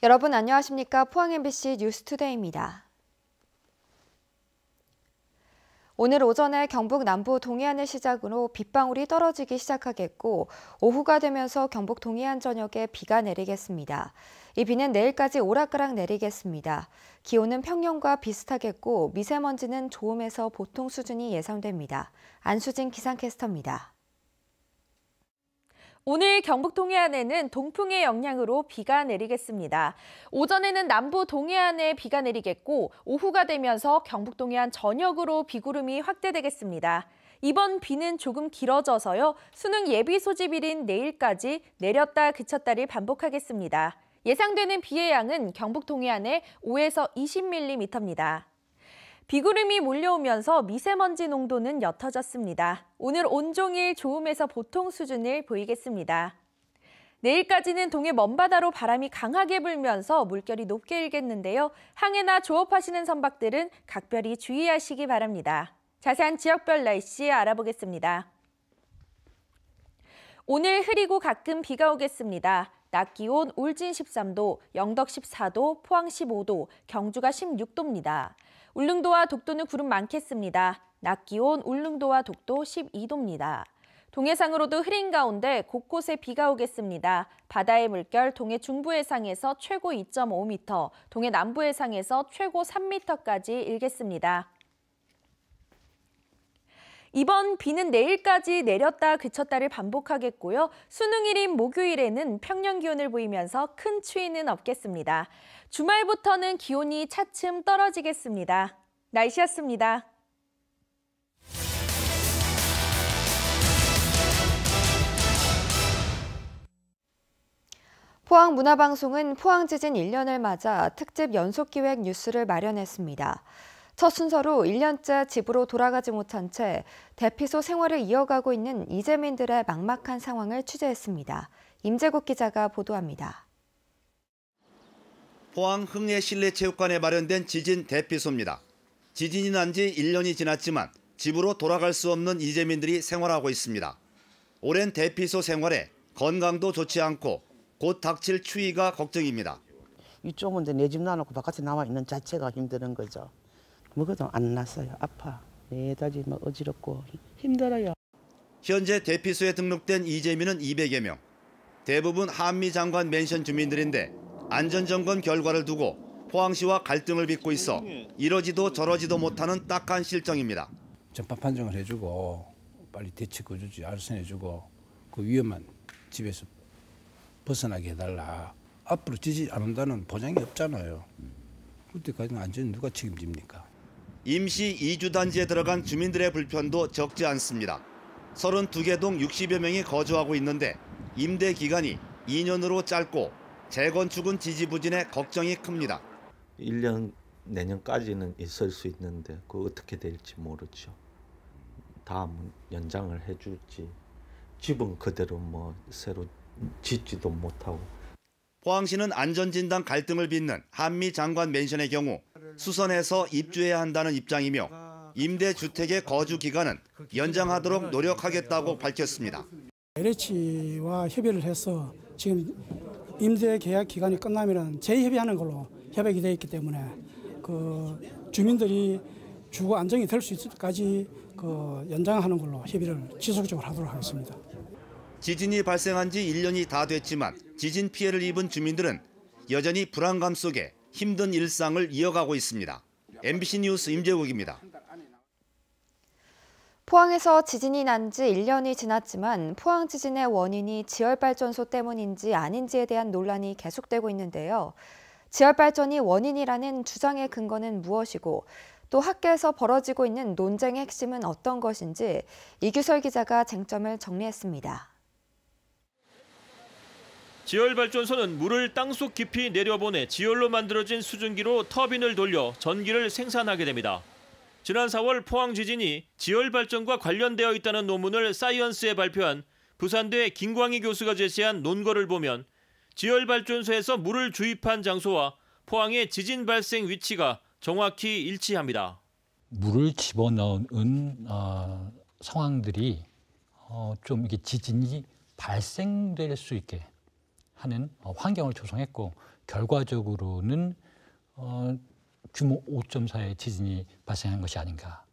여러분 안녕하십니까? 포항 MBC 뉴스투데이입니다. 오늘 오전에 경북 남부 동해안을 시작으로 빗방울이 떨어지기 시작하겠고 오후가 되면서 경북 동해안 전역에 비가 내리겠습니다. 이 비는 내일까지 오락가락 내리겠습니다. 기온은 평년과 비슷하겠고 미세먼지는 좋음에서 보통 수준이 예상됩니다. 안수진 기상캐스터입니다. 오늘 경북 동해안에는 동풍의 영향으로 비가 내리겠습니다. 오전에는 남부 동해안에 비가 내리겠고 오후가 되면서 경북 동해안 전역으로 비구름이 확대되겠습니다. 이번 비는 조금 길어져서요. 수능 예비 소집일인 내일까지 내렸다 그쳤다를 반복하겠습니다. 예상되는 비의 양은 경북 동해안에 5에서 20mm입니다. 비구름이 몰려오면서 미세먼지 농도는 옅어졌습니다. 오늘 온종일 좋음에서 보통 수준을 보이겠습니다. 내일까지는 동해 먼바다로 바람이 강하게 불면서 물결이 높게 일겠는데요. 항해나 조업하시는 선박들은 각별히 주의하시기 바랍니다. 자세한 지역별 날씨 알아보겠습니다. 오늘 흐리고 가끔 비가 오겠습니다. 낮 기온 울진 13도, 영덕 14도, 포항 15도, 경주가 16도입니다. 울릉도와 독도는 구름 많겠습니다. 낮 기온 울릉도와 독도 12도입니다. 동해상으로도 흐린 가운데 곳곳에 비가 오겠습니다. 바다의 물결 동해 중부 해상에서 최고 2.5m, 동해 남부 해상에서 최고 3m까지 일겠습니다. 이번 비는 내일까지 내렸다 그쳤다를 반복하겠고요. 수능일인 목요일에는 평년 기온을 보이면서 큰 추위는 없겠습니다. 주말부터는 기온이 차츰 떨어지겠습니다. 날씨였습니다. 포항문화방송은 포항지진 1년을 맞아 특집 연속기획 뉴스를 마련했습니다. 첫 순서로 1년째 집으로 돌아가지 못한 채 대피소 생활을 이어가고 있는 이재민들의 막막한 상황을 취재했습니다. 임재국 기자가 보도합니다. 포항 흥해 실내체육관에 마련된 지진 대피소입니다. 지진이 난 지 1년이 지났지만 집으로 돌아갈 수 없는 이재민들이 생활하고 있습니다. 오랜 대피소 생활에 건강도 좋지 않고 곧 닥칠 추위가 걱정입니다. 이쪽은 내 집 놔놓고 바깥에 나와 있는 자체가 힘든 거죠. 먹어도 안 났어요. 아파. 매달이 막 어지럽고 힘들어요. 현재 대피소에 등록된 이재민은 200여 명. 대부분 한미 장관 맨션 주민들인데 안전점검 결과를 두고 포항시와 갈등을 빚고 있어 이러지도 저러지도 못하는 딱한 실정입니다. 전파 판정을 해주고 빨리 대책 거주지 알선해주고 그 위험한 집에서 벗어나게 해달라. 앞으로 지지 안 온다는 보장이 없잖아요. 그때까지는 안전 누가 책임집니까? 임시 이주단지에 들어간 주민들의 불편도 적지 않습니다. 32개 동 60여 명이 거주하고 있는데 임대 기간이 2년으로 짧고 재건축은 지지부진해 걱정이 큽니다. 1년 내년까지는 있을 수 있는데 그거 어떻게 될지 모르죠. 다음 연장을 해줄지 집은 그대로 뭐 새로 짓지도 못하고. 포항시는 안전진단 갈등을 빚는 한미 장관 맨션의 경우 수선해서 입주해야 한다는 입장이며 임대주택의 거주 기간은 연장하도록 노력하겠다고 밝혔습니다. LH와 협의를 해서 지금 임대 계약 기간이 끝나면 재협의하는 걸로 협약이 되어 있기 때문에 그 주민들이 주거 안정이 될 수 있을 때까지 그 연장하는 걸로 협의를 지속적으로 하도록 하겠습니다. 지진이 발생한 지 1년이 다 됐지만 지진 피해를 입은 주민들은 여전히 불안감 속에 힘든 일상을 이어가고 있습니다. MBC 뉴스 임재국입니다. 포항에서 지진이 난 지 1년이 지났지만 포항 지진의 원인이 지열발전소 때문인지 아닌지에 대한 논란이 계속되고 있는데요. 지열발전이 원인이라는 주장의 근거는 무엇이고 또 학계에서 벌어지고 있는 논쟁의 핵심은 어떤 것인지 이규설 기자가 쟁점을 정리했습니다. 지열발전소는 물을 땅속 깊이 내려보내 지열로 만들어진 수증기로 터빈을 돌려 전기를 생산하게 됩니다. 지난 4월 포항 지진이 지열발전과 관련되어 있다는 논문을 사이언스에 발표한 부산대 김광희 교수가 제시한 논거를 보면 지열발전소에서 물을 주입한 장소와 포항의 지진 발생 위치가 정확히 일치합니다. 물을 집어넣은 상황들이 좀 이게 지진이 발생될 수 있게 하는 환경을 조성했고 결과적으로는 규모 5.4의 지진이 발생한 것이 아닌가.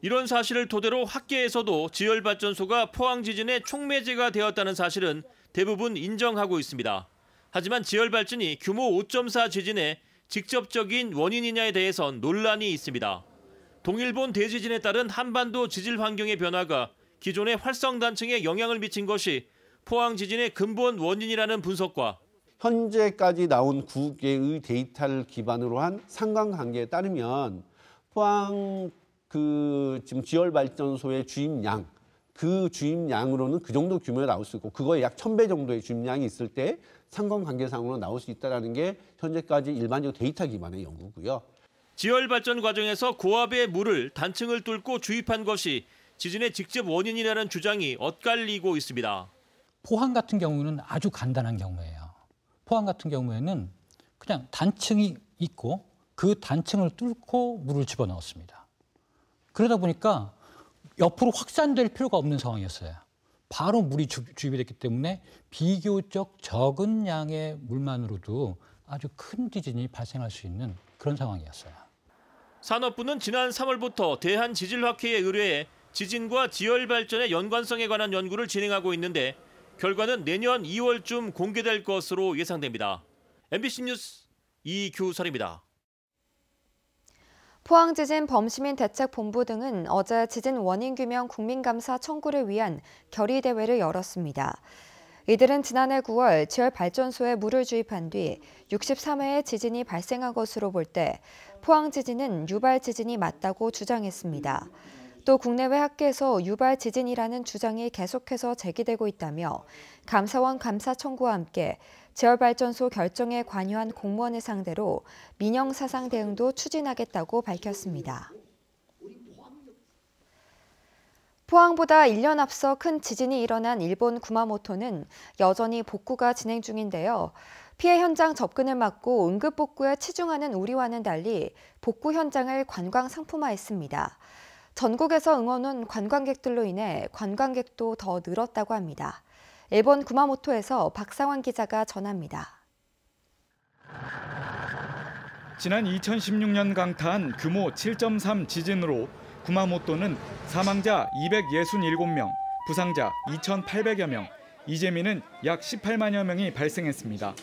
이런 사실을 토대로 학계에서도 지열발전소가 포항 지진의 촉매제가 되었다는 사실은 대부분 인정하고 있습니다. 하지만 지열발전이 규모 5.4 지진의 직접적인 원인이냐에 대해선 논란이 있습니다. 동일본 대지진에 따른 한반도 지질 환경의 변화가 기존의 활성단층에 영향을 미친 것이 포항 지진의 근본 원인이라는 분석과 현재까지 나온 9개의 데이터를 기반으로 한 상관관계에 따르면 포항 지금 지열발전소의 주입량, 그 주입량으로는 그 정도 규모에 나올 수 있고 그거에 약 1000배 정도의 주입량이 있을 때 상관관계상으로 나올 수 있다는 게 현재까지 일반적 데이터 기반의 연구고요. 지열발전 과정에서 고압의 물을 단층을 뚫고 주입한 것이 지진의 직접 원인이라는 주장이 엇갈리고 있습니다. 포항 같은 경우는 아주 간단한 경우예요. 포항 같은 경우에는 그냥 단층이 있고 그 단층을 뚫고 물을 집어넣었습니다. 그러다 보니까 옆으로 확산될 필요가 없는 상황이었어요. 바로 물이 주입이 됐기 때문에 비교적 적은 양의 물만으로도 아주 큰 지진이 발생할 수 있는 그런 상황이었어요. 산업부는 지난 3월부터 대한지질학회에 의뢰해 지진과 지열발전의 연관성에 관한 연구를 진행하고 있는데 결과는 내년 2월쯤 공개될 것으로 예상됩니다. MBC 뉴스 이규설입니다. 포항지진 범시민대책본부 등은 어제 지진 원인규명 국민감사 청구를 위한 결의대회를 열었습니다. 이들은 지난해 9월 지열발전소에 물을 주입한 뒤 63회의 지진이 발생한 것으로 볼 때 포항지진은 유발지진이 맞다고 주장했습니다. 또 국내외 학계에서 유발지진이라는 주장이 계속해서 제기되고 있다며 감사원 감사 청구와 함께 지열발전소 결정에 관여한 공무원을 상대로 민영사상 대응도 추진하겠다고 밝혔습니다. 포항보다 1년 앞서 큰 지진이 일어난 일본 구마모토는 여전히 복구가 진행 중인데요. 피해 현장 접근을 막고 응급복구에 치중하는 우리와는 달리 복구 현장을 관광 상품화했습니다. 전국에서 응원온 관광객들로 인해 관광객도 더 늘었다고 합니다. 일본 구마모토에서 박상환 기자가 전합니다. 지난 2016년 강타한 규모 7.3 지진으로 구마모토는 사망자 267명, 부상자 2,800여 명, 이재민은 약 18만여 명이 발생했습니다.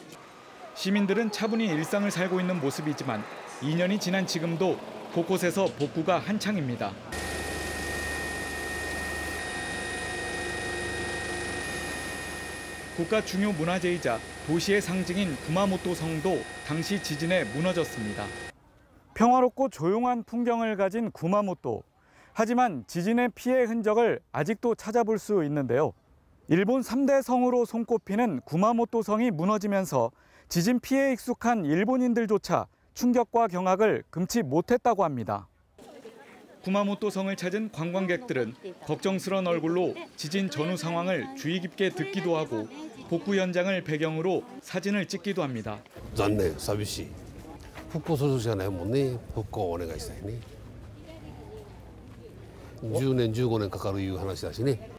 시민들은 차분히 일상을 살고 있는 모습이지만 2년이 지난 지금도 곳곳에서 복구가 한창입니다. 국가 중요 문화재이자 도시의 상징인 구마모토 성도 당시 지진에 무너졌습니다. 평화롭고 조용한 풍경을 가진 구마모토. 하지만 지진의 피해 흔적을 아직도 찾아볼 수 있는데요. 일본 3대 성으로 손꼽히는 구마모토 성이 무너지면서 지진 피해에 익숙한 일본인들조차 충격과 경악을 금치 못했다고 합니다. 구마모토 성을 찾은 관광객들은 걱정스러운 얼굴로 지진 전후 상황을 주의 깊게 듣기도 하고 복구 현장을 배경으로 사진을 찍기도 합니다. 残念、寂しい。復興するしかないもんね。復興をお願いしたいね。10年、15年かかるいう話だしね。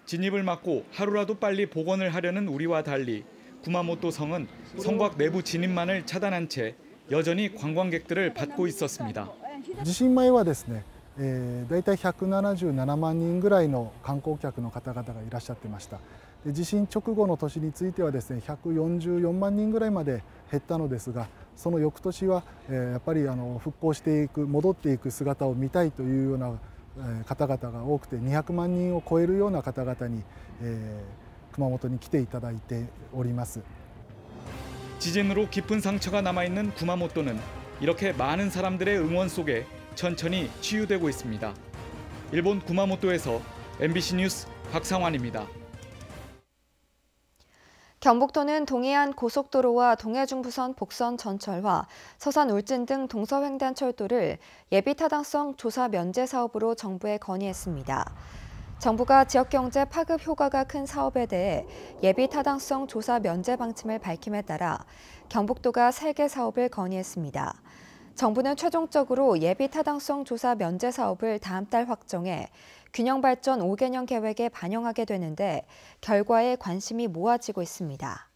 진입을 막고 하루라도 빨리 복원을 하려는 우리와 달리 구마모토 성은 성곽 내부 진입만을 차단한 채 여전히 관광객들을 받고 있었습니다. 地震前はですね、だいたい177万人ぐらいの観光客の方々がいらっしゃってました。で地震直後の年についてはですね、144万人ぐらいまで減ったのですが、その翌年はやっぱり復興していく、戻っていく姿を見たいというような方々が多くて、200万人を超えるような方々に熊本に来ていただいております。 지진으로 깊은 상처가 남아있는 구마모토는 이렇게 많은 사람들의 응원 속에 천천히 치유되고 있습니다. 일본 구마모토에서 MBC 뉴스 박상환입니다. 경북도는 동해안 고속도로와 동해중부선 복선 전철화, 서산 울진 등 동서횡단철도를 예비타당성 조사 면제 사업으로 정부에 건의했습니다. 정부가 지역경제 파급 효과가 큰 사업에 대해 예비타당성 조사 면제 방침을 밝힘에 따라 경북도가 3개 사업을 건의했습니다. 정부는 최종적으로 예비타당성 조사 면제 사업을 다음 달 확정해 균형발전 5개년 계획에 반영하게 되는데 결과에 관심이 모아지고 있습니다.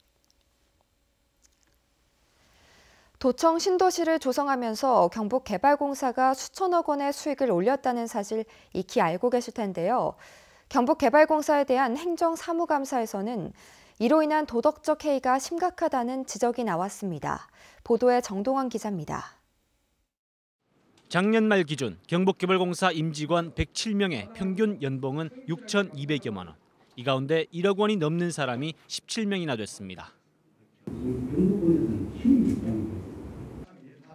도청 신도시를 조성하면서 경북개발공사가 수천억 원의 수익을 올렸다는 사실 익히 알고 계실 텐데요. 경북개발공사에 대한 행정사무감사에서는 이로 인한 도덕적 해이가 심각하다는 지적이 나왔습니다. 보도에 정동원 기자입니다. 작년 말 기준 경북개발공사 임직원 107명의 평균 연봉은 6,200여만 원. 이 가운데 1억 원이 넘는 사람이 17명이나 됐습니다.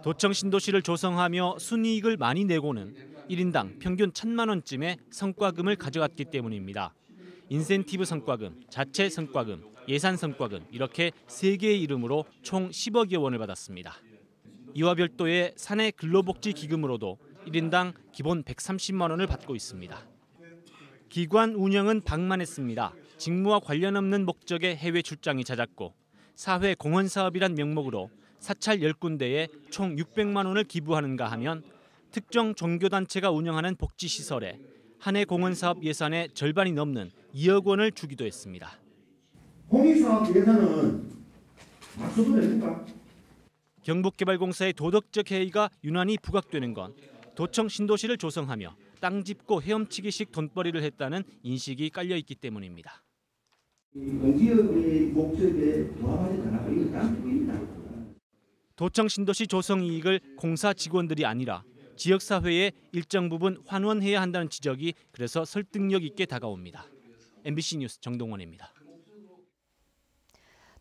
도청 신도시를 조성하며 순이익을 많이 내고는 1인당 평균 1,000만 원쯤의 성과금을 가져갔기 때문입니다. 인센티브 성과금, 자체 성과금, 예산 성과금 이렇게 3개의 이름으로 총 10억여 원을 받았습니다. 이와 별도의 사내 근로복지 기금으로도 1인당 기본 130만 원을 받고 있습니다. 기관 운영은 방만했습니다. 직무와 관련 없는 목적의 해외 출장이 잦았고 사회 공헌 사업이란 명목으로 사찰 10군데에 총 600만 원을 기부하는가 하면 특정 종교단체가 운영하는 복지시설에 한 해 공헌 사업 예산의 절반이 넘는 2억 원을 주기도 했습니다. 공익사업 예산은 맞춰도 됩니까? 경북개발공사의 도덕적 해이가 유난히 부각되는 건 도청 신도시를 조성하며 땅 짚고 헤엄치기식 돈벌이를 했다는 인식이 깔려 있기 때문입니다. 공지역의 목적에 부합하지 않아 이거 땅입니다. 도청 신도시 조성 이익을 공사 직원들이 아니라 지역사회에 일정 부분 환원해야 한다는 지적이 그래서 설득력 있게 다가옵니다. MBC 뉴스 정동원입니다.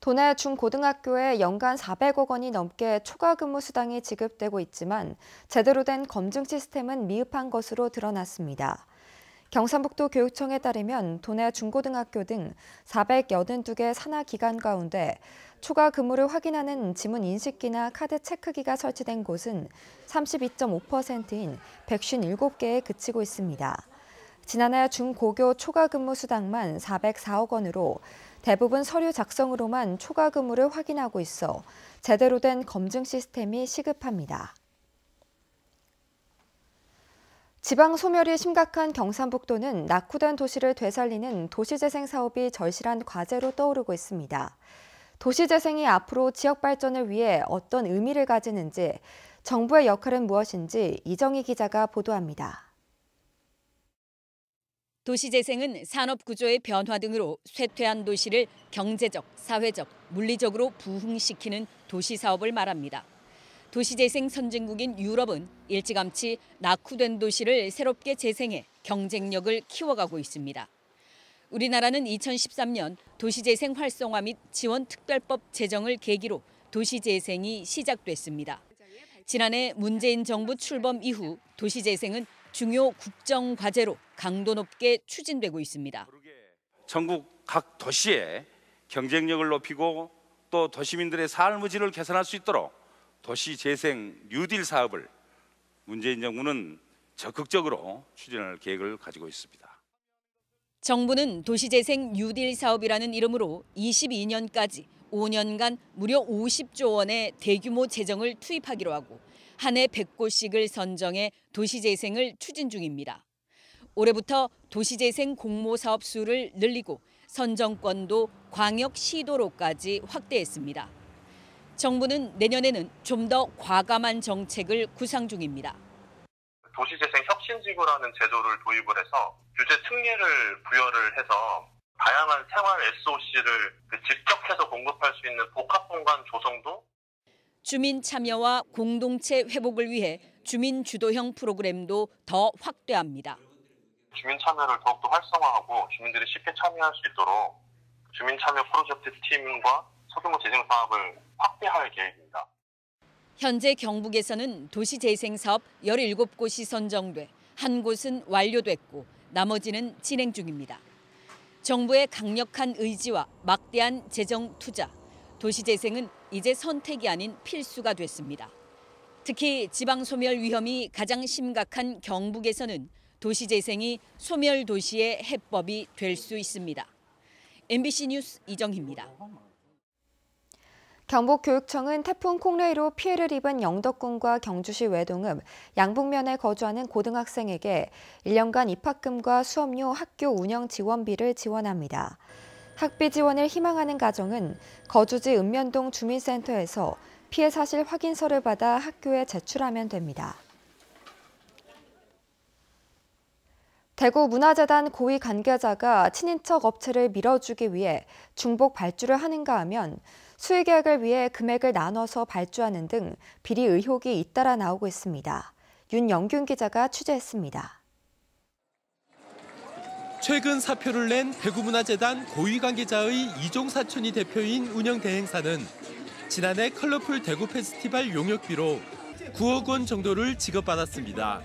도내 중고등학교에 연간 400억 원이 넘게 초과 근무 수당이 지급되고 있지만 제대로 된 검증 시스템은 미흡한 것으로 드러났습니다. 경상북도 교육청에 따르면 도내 중고등학교 등 482개 산하기관 가운데 초과 근무를 확인하는 지문 인식기나 카드 체크기가 설치된 곳은 32.5%인 157개에 그치고 있습니다. 지난해 중고교 초과 근무 수당만 404억 원으로 대부분 서류 작성으로만 초과 근무를 확인하고 있어 제대로 된 검증 시스템이 시급합니다. 지방 소멸이 심각한 경상북도는 낙후된 도시를 되살리는 도시재생 사업이 절실한 과제로 떠오르고 있습니다. 도시재생이 앞으로 지역 발전을 위해 어떤 의미를 가지는지, 정부의 역할은 무엇인지 이정희 기자가 보도합니다. 도시재생은 산업구조의 변화 등으로 쇠퇴한 도시를 경제적, 사회적, 물리적으로 부흥시키는 도시사업을 말합니다. 도시재생 선진국인 유럽은 일찌감치 낙후된 도시를 새롭게 재생해 경쟁력을 키워가고 있습니다. 우리나라는 2013년 도시재생 활성화 및 지원 특별법 제정을 계기로 도시재생이 시작됐습니다. 지난해 문재인 정부 출범 이후 도시재생은 중요 국정과제로 강도 높게 추진되고 있습니다. 전국 각 도시의 경쟁력을 높이고 또 도시민들의 삶의 질을 개선할 수 있도록 도시재생 뉴딜 사업을 문재인 정부는 적극적으로 추진할 계획을 가지고 있습니다. 정부는 도시재생 뉴딜 사업이라는 이름으로 22년까지 5년간 무려 50조 원의 대규모 재정을 투입하기로 하고 한 해 100곳씩을 선정해 도시재생을 추진 중입니다. 올해부터 도시재생 공모사업 수를 늘리고 선정권도 광역시도로까지 확대했습니다. 정부는 내년에는 좀 더 과감한 정책을 구상 중입니다. 도시재생 혁신지구라는 제도를 도입을 해서 규제 특례를 부여를 해서 다양한 생활 SOC를 직접 해서 공급할 수 있는 복합공간 조성도 주민 참여와 공동체 회복을 위해 주민 주도형 프로그램도 더 확대합니다. 주민 참여를 더욱더 활성화하고 주민들이 쉽게 참여할 수 있도록 주민 참여 프로젝트 팀과 소규모 재생 사업을 확대할 계획입니다. 현재 경북에서는 도시재생 사업 17곳이 선정돼 한 곳은 완료됐고 나머지는 진행 중입니다. 정부의 강력한 의지와 막대한 재정 투자, 도시재생은 이제 선택이 아닌 필수가 됐습니다. 특히 지방 소멸 위험이 가장 심각한 경북에서는 도시재생이 소멸 도시의 해법이 될 수 있습니다. MBC 뉴스 이정희입니다. 경북교육청은 태풍 콩레이로 피해를 입은 영덕군과 경주시 외동읍, 양북면에 거주하는 고등학생에게 1년간 입학금과 수업료, 학교 운영 지원비를 지원합니다. 학비 지원을 희망하는 가정은 거주지 읍면동 주민센터에서 피해 사실 확인서를 받아 학교에 제출하면 됩니다. 대구문화재단 고위 관계자가 친인척 업체를 밀어주기 위해 중복 발주를 하는가 하면 수의계약을 위해 금액을 나눠서 발주하는 등 비리 의혹이 잇따라 나오고 있습니다. 윤영균 기자가 취재했습니다. 최근 사표를 낸 대구문화재단 고위 관계자의 이종 사촌이 대표인 운영 대행사는 지난해 컬러풀 대구 페스티벌 용역비로 9억 원 정도를 지급받았습니다.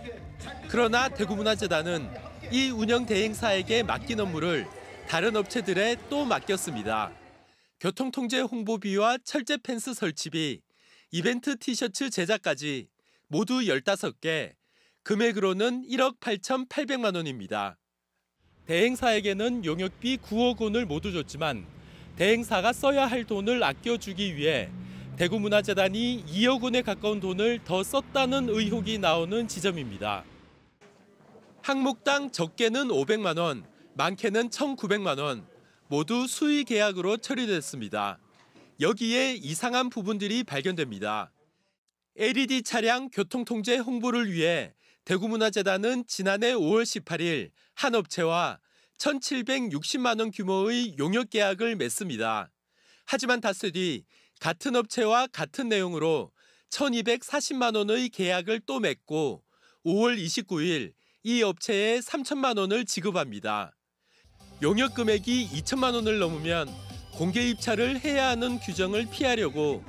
그러나 대구문화재단은 이 운영 대행사에게 맡긴 업무를 다른 업체들에 또 맡겼습니다. 교통통제 홍보비와 철제 펜스 설치비, 이벤트 티셔츠 제작까지 모두 15개, 금액으로는 1억 8,800만 원입니다. 대행사에게는 용역비 9억 원을 모두 줬지만 대행사가 써야 할 돈을 아껴주기 위해 대구문화재단이 2억 원에 가까운 돈을 더 썼다는 의혹이 나오는 지점입니다. 항목당 적게는 500만 원, 많게는 1,900만 원, 모두 수의 계약으로 처리됐습니다. 여기에 이상한 부분들이 발견됩니다. LED 차량 교통통제 홍보를 위해 대구문화재단은 지난해 5월 18일 한 업체와 1,760만 원 규모의 용역 계약을 맺습니다. 하지만 닷새 뒤 같은 업체와 같은 내용으로 1,240만 원의 계약을 또 맺고 5월 29일 이 업체에 3천만 원을 지급합니다. 용역 금액이 2천만 원을 넘으면 공개 입찰을 해야 하는 규정을 피하려고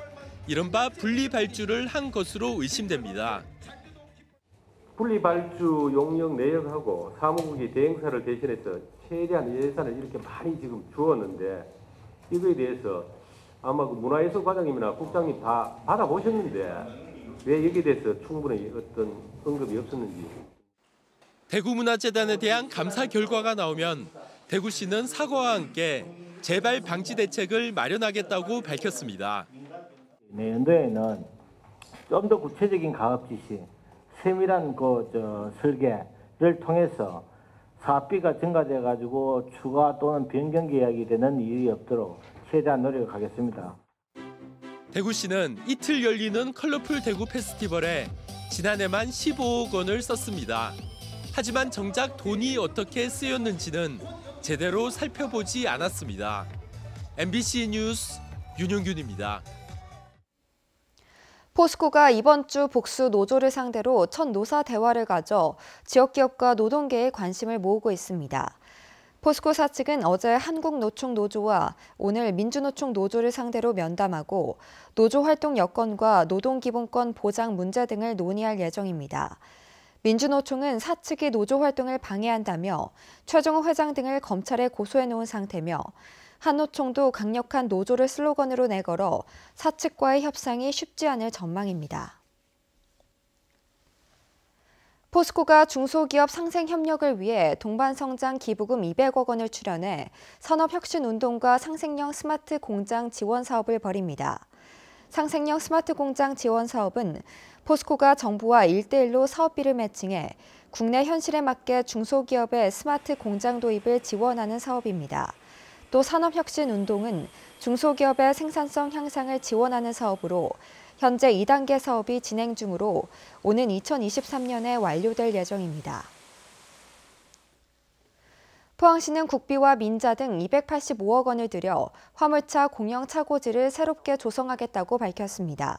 이른바 분리 발주를 한 것으로 의심됩니다. 분리 발주 용역 내역하고 사무국이 대행사를 대신해서 최대한 예산을 이렇게 많이 지금 주었는데 이거에 대해서 아마 그 문화예술 과장님이나 국장님 다 받아보셨는데 왜 여기에 대해서 충분히 어떤 언급이 없었는지. 대구문화재단에 대한 감사 결과가 나오면 대구시는 사과와 함께 재발 방지 대책을 마련하겠다고 밝혔습니다. 내년도에는 좀 더 구체적인 가업 지시, 세밀한 설계를 통해서 사업비가 증가돼 가지고 추가 또는 변경 계약이 되는 일이 없도록 최대한 노력하겠습니다. 대구시는 이틀 열리는 컬러풀 대구 페스티벌에 지난해만 15억 원을 썼습니다. 하지만 정작 돈이 어떻게 쓰였는지는 제대로 살펴보지 않았습니다. MBC 뉴스 윤용균입니다. 포스코가 이번 주 복수 노조를 상대로 첫 노사 대화를 가져 지역기업과 노동계의 관심을 모으고 있습니다. 포스코 사측은 어제 한국노총 노조와 오늘 민주노총 노조를 상대로 면담하고 노조 활동 여건과 노동기본권 보장 문제 등을 논의할 예정입니다. 민주노총은 사측이 노조 활동을 방해한다며 최종호 회장 등을 검찰에 고소해놓은 상태며 한노총도 강력한 노조를 슬로건으로 내걸어 사측과의 협상이 쉽지 않을 전망입니다. 포스코가 중소기업 상생 협력을 위해 동반성장 기부금 200억 원을 출연해 산업혁신운동과 상생형 스마트 공장 지원 사업을 벌입니다. 상생형 스마트 공장 지원 사업은 포스코가 정부와 1대1로 사업비를 매칭해 국내 현실에 맞게 중소기업의 스마트 공장 도입을 지원하는 사업입니다. 또 산업혁신운동은 중소기업의 생산성 향상을 지원하는 사업으로 현재 2단계 사업이 진행 중으로 오는 2023년에 완료될 예정입니다. 포항시는 국비와 민자 등 285억 원을 들여 화물차 공영 차고지를 새롭게 조성하겠다고 밝혔습니다.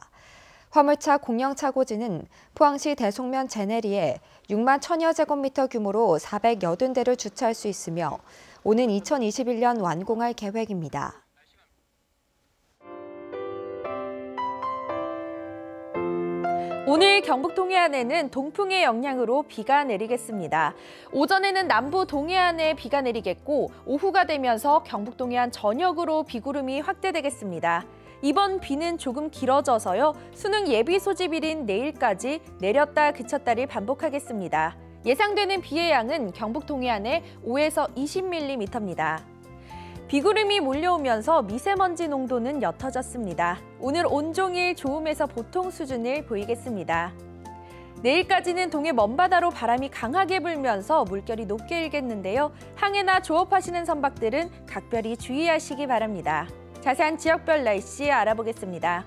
화물차 공영 차고지는 포항시 대송면 제네리에 6만 1,000여 제곱미터 규모로 480대를 주차할 수 있으며 오는 2021년 완공할 계획입니다. 오늘 경북 동해안에는 동풍의 영향으로 비가 내리겠습니다. 오전에는 남부 동해안에 비가 내리겠고 오후가 되면서 경북 동해안 전역으로 비구름이 확대되겠습니다. 이번 비는 조금 길어져서요. 수능 예비 소집일인 내일까지 내렸다 그쳤다를 반복하겠습니다. 예상되는 비의 양은 경북 동해안에 5에서 20mm입니다. 비구름이 몰려오면서 미세먼지 농도는 옅어졌습니다. 오늘 온종일 좋음에서 보통 수준을 보이겠습니다. 내일까지는 동해 먼바다로 바람이 강하게 불면서 물결이 높게 일겠는데요. 항해나 조업하시는 선박들은 각별히 주의하시기 바랍니다. 자세한 지역별 날씨 알아보겠습니다.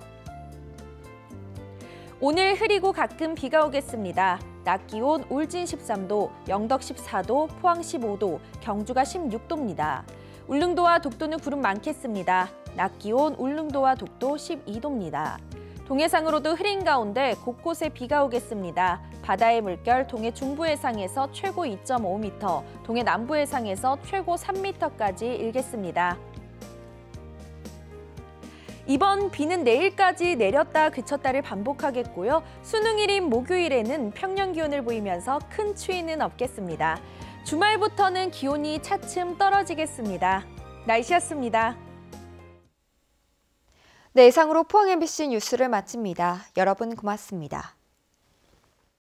오늘 흐리고 가끔 비가 오겠습니다. 낮 기온 울진 13도, 영덕 14도, 포항 15도, 경주가 16도입니다. 울릉도와 독도는 구름 많겠습니다. 낮 기온 울릉도와 독도 12도입니다. 동해상으로도 흐린 가운데 곳곳에 비가 오겠습니다. 바다의 물결 동해 중부 해상에서 최고 2.5m, 동해 남부 해상에서 최고 3m까지 일겠습니다. 이번 비는 내일까지 내렸다 그쳤다를 반복하겠고요. 수능일인 목요일에는 평년 기온을 보이면서 큰 추위는 없겠습니다. 주말부터는 기온이 차츰 떨어지겠습니다. 날씨였습니다. 네, 이상으로 포항 MBC 뉴스를 마칩니다. 여러분 고맙습니다.